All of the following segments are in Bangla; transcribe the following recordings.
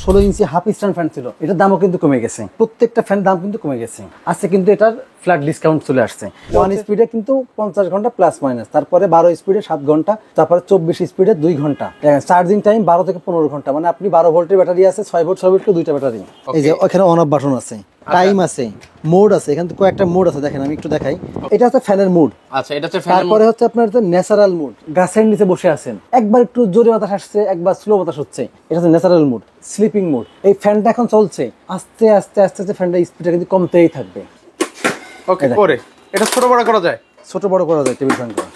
16 ইঞ্চি হাফ স্ট্যান্ড ফ্যান ছিল, এটার দামও কিন্তু কমে গেছে। প্রত্যেকটা ফ্যান দাম কিন্তু কমে গেছে। আজকে কিন্তু এটার ফ্ল্যাট ডিসকাউন্ট চলে আসছে। 1 স্পিডে কিন্তু 50 ঘন্টা প্লাস মাইনাস, তারপরে 12 স্পিডে 7 ঘন্টা, তারপরে 24 স্পিডে 2 ঘন্টা, চার্জিং টাইম 12 থেকে 15 ঘন্টা। মানে আপনি 12 ভোল্টের ব্যাটারি আছে, 6 ভোল্ট 6 ভোল্টের দুইটা ব্যাটারি। এই যে ওখানে অন অফ বাটন আছে, টাইম আছে, মোড আছে, এখানে কয়েকটা মোড আছে, দেখেন আমি একটু দেখাই। এটা হচ্ছে ফ্যানের মোড। আচ্ছা, এটা হচ্ছে ফ্যানের মোড। তারপরে হচ্ছে আপনার ন্যাচারাল মোড, গাছের নিচে বসে আছেন, একবার একটু জোরে বাতাস আসছে, একবার স্লো বাতাস হচ্ছে, এটা হচ্ছে ন্যাচারাল মোড। স্লিপিং মোড, এই ফ্যানটা এখন চলছে, আস্তে আস্তে আস্তে আস্তে ফ্যানটা স্পিডটা কিন্তু কমতেই থাকবে। ওকে, পরে এটা ছোট বড় করা যায়, ছোট বড় করা যায় টেবিল ফ্যান করা।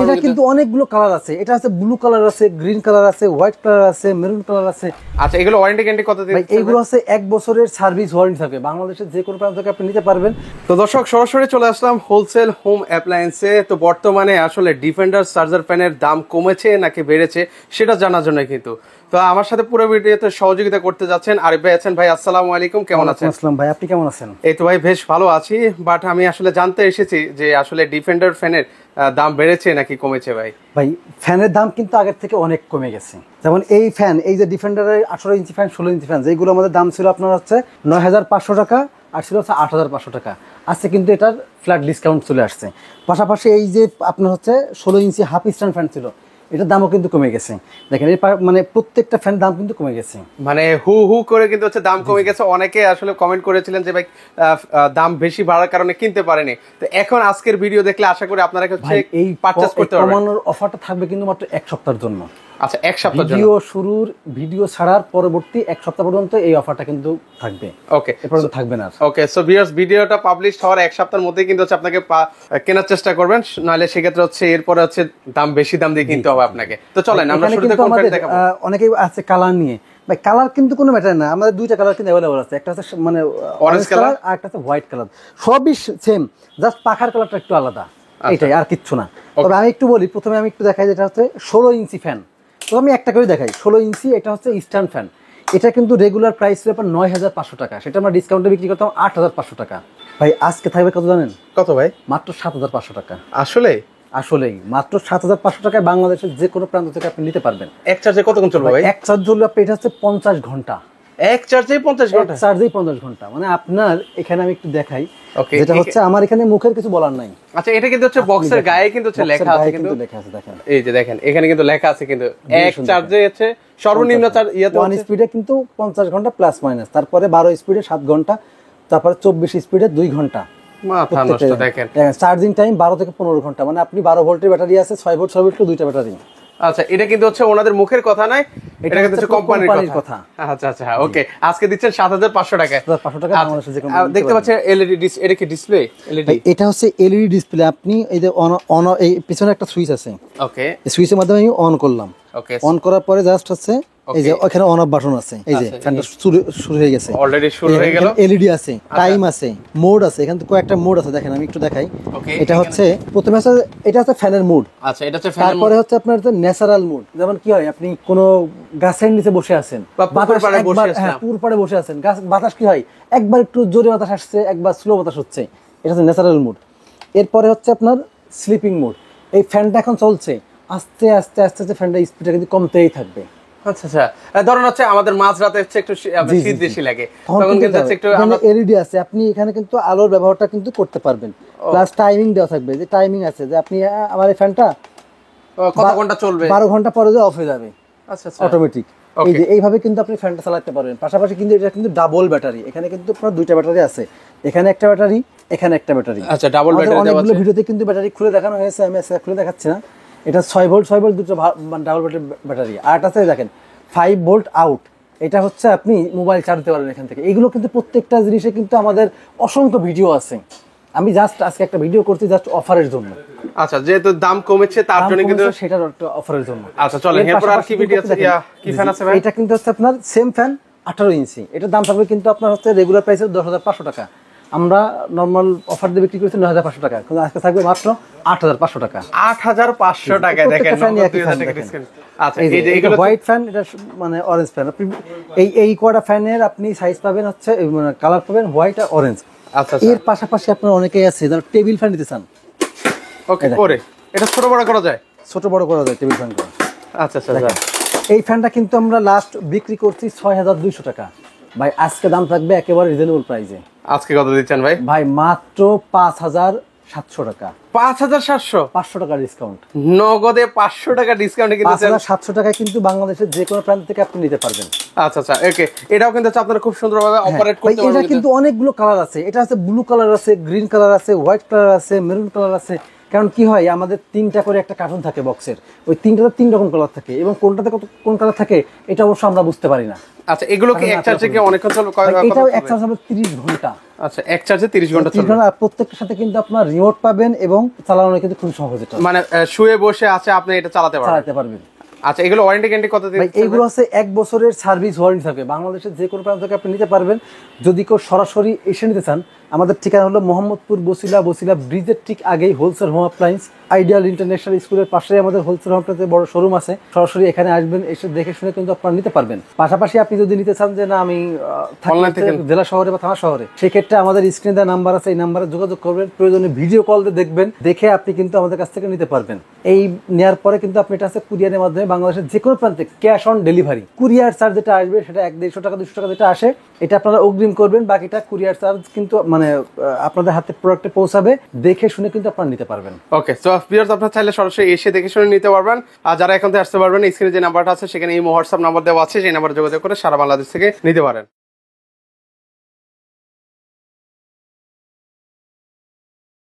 এটা কিন্তু অনেকগুলো কালার আছে, এটা আছে ব্লু কালার আছে, গ্রিন কালার আছে, হোয়াইট কালার আছে, মেরুন কালার আছে। আচ্ছা, এগুলো ওয়ারেন্টি গ্যারান্টি কত দিন? এইগুলো আছে 1 বছরের সার্ভিস ওয়ারেন্টি থাকবে, বাংলাদেশের যে কোনো প্রান্ত থেকে আপনি নিতে পারবেন। তো দর্শক, সরাসরি চলে আসলাম হোলসেল হোম অ্যাপ্লায়েন্সে। তো বর্তমানে আসলে ডিফেন্ডার চার্জার ফ্যানের দাম কমেছে নাকি বেড়েছে সেটা জানার জন্য কিন্তু তো আমার সাথে পুরো ভিডিওতে সহযোগিতা করতে যাচ্ছেন আরিফ ভাই আছেন। ভাই আসসালামু আলাইকুম, কেমন আছেন? আসসালাম ভাই, আপনি কেমন আছেন? এই তো ভাই বেশ ভালো আছি, বাট আমি আসলে জানতে এসেছি যে আসলে ডিফেন্ডার ফ্যানের দাম বেড়েছে নাকি কমেছে ভাই? ভাই ফ্যানের দাম কিন্তু আগের থেকে অনেক কমে গেছে। যেমন এই ফ্যান, এই যে ডিফেন্ডারের 18 ইঞ্চি ফ্যান, 16 ইঞ্চি ফ্যান, যেগুলো আমাদের দাম ছিল আপনার হচ্ছে 9500 টাকা আর ছিল হচ্ছে 8500 টাকা। আজকে কিন্তু এটার ফ্ল্যাট ডিসকাউন্ট চলে আসছে। পাশাপাশি এই যে আপনার হচ্ছে 16 ইঞ্চি হাফ স্ট্যান্ড ফ্যান ছিল, এটার দামও কিন্তু কমে গেছে। দেখেন এই মানে প্রত্যেকটা ফ্যান দাম কিন্তু কমে গেছে, মানে হু হু করে কিন্তু হচ্ছে দাম কমে গেছে। অনেকে আসলে কমেন্ট করেছিলেন যে ভাই দাম বেশি বাড়ার কারণে কিনতে পারেনি। তো এখন আজকের ভিডিও দেখলে আশা করি আপনারা এই পারচেজ করতে পারবেন। কমানোর অফারটা থাকবে কিন্তু মাত্র 1 সপ্তাহের জন্য। আচ্ছা, 1 সপ্তাহের জন্য, ভিডিও শুরুর ভিডিও ছাড়ার পরবর্তী 1 সপ্তাহ পর্যন্ত এই অফারটা কিন্তু থাকবে। ওকে, এরপর থাকবে না। ওকে, সো ভিউয়ার্স, ভিডিওটা পাবলিশ হওয়ার 1 সপ্তাহের মধ্যে কিন্তু হচ্ছে আপনাকে কেনার চেষ্টা করবেন, নাহলে সেক্ষেত্রে হচ্ছে এরপরে হচ্ছে দাম বেশি দাম দিয়ে কিনতে হবে আপনাকে। তো চলেন আমরা শুরুতে কোন ফ্যান দেখাবো। অনেকেই আছে কালার নিয়ে। ভাই কালার কিন্তু কোনো ম্যাটার না, আমাদের দুইটা কালার কিন্তু अवेलेबल আছে, একটা হচ্ছে মানে অরেঞ্জ কালার আর একটা হচ্ছে হোয়াইট কালার। সবই সেম, জাস্ট পাখার কালারটা একটু আলাদা, এটাই, আর কিচ্ছু না। তবে আমি একটু বলি, প্রথমে আমি একটু দেখাই, যেটা হচ্ছে 16 ইঞ্চি ফ্যান। তো আমি একটা করে দেখাই, 16 ইঞ্চি, এটা হচ্ছে স্ট্যান্ড ফ্যান। এটা কিন্তু রেগুলার প্রাইস ছিল আপনার 9500 টাকা, সেটা আমরা ডিসকাউন্টে বিক্রি করতাম 8500 টাকা। ভাই আজকে থাকবে কত জানেন? কত ভাই? মাত্র 7500 টাকা। আসলেই মাত্র 7500 টাকায় বাংলাদেশের যে কোনো প্রান্ত থেকে আপনি নিতে পারবেন। এক চার্জে কতক্ষণ চলবে ভাই? এক চার্জ হলো আপনি, এটা হচ্ছে 50 ঘন্টা। এক চার্জেই 50 ঘন্টা? এক চার্জেই 50 ঘন্টা। মানে আপনার এখানে আমি একটু দেখাই, ওকে, যেটা হচ্ছে আমার এখানে মুখের কিছু বলার নাই। আচ্ছা, এটা কিন্তু হচ্ছে বক্সের গায়ে কিন্তু হচ্ছে লেখা আছে, কিন্তু লেখা আছে, দেখেন এই যে দেখেন এখানে কিন্তু লেখা আছে, কিন্তু এক চার্জে হচ্ছে সর্বনিম্ন চার্জ 1 স্পিডে কিন্তু 50 ঘন্টা প্লাস মাইনাস, তারপরে 12 স্পিডে 7 ঘন্টা, তারপরে 24 স্পিডে 2 ঘন্টা। মাথা নষ্ট। দেখেন চার্জিং টাইম 12 থেকে 15 ঘন্টা। মানে আপনি 12 ভোল্টের ব্যাটারি আছে, 6 ভোল্ট 6 ভোল্টের দুইটা ব্যাটারি। আচ্ছা, এটা কিন্তু হচ্ছে ওনাদের মুখের কথা নয়, এটা কিন্তু হচ্ছে কোম্পানির কথা। আচ্ছা আচ্ছা, ওকে, আজকে দিচ্ছেন 7500 টাকা। 7500 টাকা বাংলাদেশে যে কোনো দেখতে পাচ্ছেন এলইডি ডিসপ্লে। এটা কি ডিসপ্লে এলইডি? এটা হচ্ছে এলইডি ডিসপ্লে। আপনি এই যে অন, এই পিছনে একটা সুইচ আছে, ওকে, এই সুইচের মাধ্যমে আমি অন করলাম। ওকে, অন করার পরে জাস্ট হচ্ছে এই যে ওখানে অন অফ বাটন আছে, এই যে ফ্যানটা শুরু হয়ে গেছে, অলরেডি শুরু হয়ে গেল। এলইডি আছে, টাইম আছে, মোড আছে, এখানে কয়েকটা মোড আছে, দেখেন আমি একটু দেখাই। এটা হচ্ছে প্রথমে আছে, এটা হচ্ছে ফ্যানের মোড। আচ্ছা, এটা হচ্ছে ফ্যানের মোড। তারপরে হচ্ছে আপনার ন্যাচারাল মোড। যেমন কি হয়, আপনি কোনো গাছের নিচে বসে আছেন, পুকুর পাড়ে বসে আছেন, পুকুর পাড়ে বসে আছেন, বাতাস কি হয়, একবার একটু জোরে বাতাস আসছে, একবার স্লো বাতাস হচ্ছে, এটা হচ্ছে ন্যাচারাল মোড। এরপরে হচ্ছে আপনার স্লিপিং মোড। এই ফ্যানটা এখন চলছে, আস্তে আস্তে আস্তে আস্তে ফ্যানটা স্পিডটা কিন্তু কমতেই থাকবে। আচ্ছা আচ্ছা, ধরুন হচ্ছে আমাদের মাঝরাতে হচ্ছে একটু শীত বেশি লাগে, তখন কিন্তু হচ্ছে একটু এলইডি আছে, আপনি এখানে কিন্তু আলোর ব্যবহারটা কিন্তু করতে পারবেন। প্লাস টাইমিং দেওয়া থাকবে, যে টাইমিং আছে যে আপনি আমার এই ফ্যানটা কত ঘন্টা চলবে, 12 ঘন্টা পরে যে অফ হয়ে যাবে। আচ্ছা আচ্ছা, অটোমেটিক। এই যে এইভাবে কিন্তু আপনি ফ্যানটা চালাতে পারবেন। পাশাপাশি কিন্তু এটা কিন্তু ডাবল ব্যাটারি, এখানে কিন্তু আপনার দুইটা ব্যাটারি আছে, এখানে একটা ব্যাটারি, এখানে একটা ব্যাটারি। আচ্ছা, ডাবল ব্যাটারি দেওয়া আছে। অনেকগুলো ভিডিওতে কিন্তু ব্যাটারি খুলে দেখানো হয়েছে, আমি আজকে খুলে দেখাচ্ছি না। এটা 6 ভোল্ট 6 ভোল্ট দুটো ডাবল ব্যাটারি। আর একটা আছে দেখেন 5 ভোল্ট আউট, এটা হচ্ছে আপনি মোবাইল চার্জ দিতে পারবেন এখান থেকে। এগুলো কিন্তু প্রত্যেকটা জিনিসে কিন্তু আমাদের অসংখ্য ভিডিও আছে। আমি জাস্ট আজকে একটা ভিডিও করছি জাস্ট অফারের জন্য। আচ্ছা, যেহেতু দাম কমেছে তার জন্য কিন্তু সেটার একটা অফারের জন্য। আচ্ছা চলেন, এরপর আর কি ভিডিও আছে, কি ফ্যান আছে ভাই? এটা কিন্তু হচ্ছে আপনার সেম ফ্যান 18 ইঞ্চি। এটার দাম থাকবে কিন্তু আপনার হচ্ছে রেগুলার প্রাইসে 10500 টাকা। আমরা নরমাল অফার দিয়ে বিক্রি করছি 9500 টাকা, কিন্তু আজকে থাকবে মাত্র 8500 টাকা। 8500 টাকায় দেখেন 2000 টাকা ডিসকাউন্ট। আচ্ছা, এই যে এগুলো হোয়াইট ফ্যান, এটা মানে অরেঞ্জ ফ্যান। আপনি এই কোয়াটা ফ্যানের আপনি সাইজ পাবেন হচ্ছে মানে কালার পাবেন হোয়াইট আর অরেঞ্জ। আচ্ছা, এর পাশাপাশি আপনার অনেকেই আছে যারা টেবিল ফ্যান নিতে চান। ওকে, পরে এটা ছোট বড় করা যায়, ছোট বড় করা যায় টেবিল ফ্যান করা। আচ্ছা আচ্ছা, এই ফ্যানটা কিন্তু আমরা লাস্ট বিক্রি করছি 6200 টাকা ভাই। আজকে দাম থাকবে একেবারে রিজনেবল প্রাইসে। আজকে কত দিচ্ছেন ভাই? ভাই মাত্র 5700 টাকা। 5700? 500 টাকা ডিসকাউন্ট, নগদে 500 টাকা ডিসকাউন্টে কিন্তু 5700 টাকায় কিন্তু বাংলাদেশের যে কোনো প্রান্ত থেকে আপনি নিতে পারবেন। আচ্ছা আচ্ছা, ওকে। এটাও কিন্তু আপনারা খুব সুন্দরভাবে অপারেট করতে এটা পারবেন। কিন্তু অনেকগুলো কালার আছে, এটা আছে ব্লু কালার আছে, গ্রিন কালার আছে, হোয়াইট কালার আছে, মেরুন কালার আছে। কারণ কি হয়, আমাদের 3টা করে একটা কার্টুন থাকে বক্সের, ওই 3টাতে 3 রকম কালার থাকে এবং কোনটাতে কোন কালার থাকে এটা অবশ্য আমরা বুঝতে পারি না। আচ্ছা, এগুলো কি এক চার্জে কি অনেকক্ষণ চলবে? এটাও এক চার্জ হবে 30 ঘন্টা। আচ্ছা, এক চার্জে 30 ঘন্টা চলবে। আর প্রত্যেকটার সাথে কিন্তু আপনার রিমোট পাবেন এবং চালানো কিন্তু খুব সহজ, এটা মানে শুয়ে বসে আছে আপনি এটা চালাতে পারবেন। আচ্ছা, এগুলো ওয়ারেন্টি গ্যারান্টি কত দিন? ভাই এগুলো আছে 1 বছরের সার্ভিস ওয়ারেন্টি থাকবে, বাংলাদেশের যে কোনো প্রান্ত থেকে আপনি নিতে পারবেন। যদি কেউ সরাসরি এসে নিতে চান, আমাদের ঠিকানা হলো মোহাম্মদপুর বসিলা ব্রিজের ঠিক আগেই wholesale home appliance ideal international স্কুলের পাশেই আমাদের হোলসেল হোম অ্যাপ্লায়েন্সের বড় শোরুম আছে। সরাসরি এখানে আসবেন, এসে দেখে শুনে কিন্তু আপনারা নিতে পারবেন। পাশাপাশি আপনি যদি নিতে চান যে না আমি জেলা শহরে বা থানা শহরে, সেক্ষেত্রে আমাদের স্ক্রিনে দেওয়া নাম্বার আছে, এই নাম্বারে যোগাযোগ করবেন। প্রয়োজনে ভিডিও কল দিয়ে দেখবেন, দেখে আপনি কিন্তু আমাদের কাছ থেকে নিতে পারবেন। এই নেওয়ার পরে কিন্তু আপনি এটা আছে কুরিয়ারের মাধ্যমে বাংলাদেশের যে কোনো প্রান্তে cash on delivery. Courier charge যেটা আসবে সেটা 100-150 টাকা 200 টাকা যেটা আসে এটা আপনারা অগ্রিম করবেন, বাকিটা কুরিয়ার চার্জ কিন্তু মানে আপনাদের হাতে প্রোডাক্টে পৌঁছাবে, দেখে শুনে কিন্তু আপনারা নিতে পারবেন। ওকে, সো ভিউয়ার্স আপনারা চাইলে সরাসরি এসে দেখে শুনে নিতে পারবেন। আর যারা এখন থেকে আসতে পারবেন, স্ক্রিনে যে নাম্বারটা আছে সেখানে এই হোয়াটসঅ্যাপ নাম্বার দেওয়া আছে, সেই নাম্বারে যোগাযোগ করে সারা বাংলাদেশ থেকে নিতে পারেন।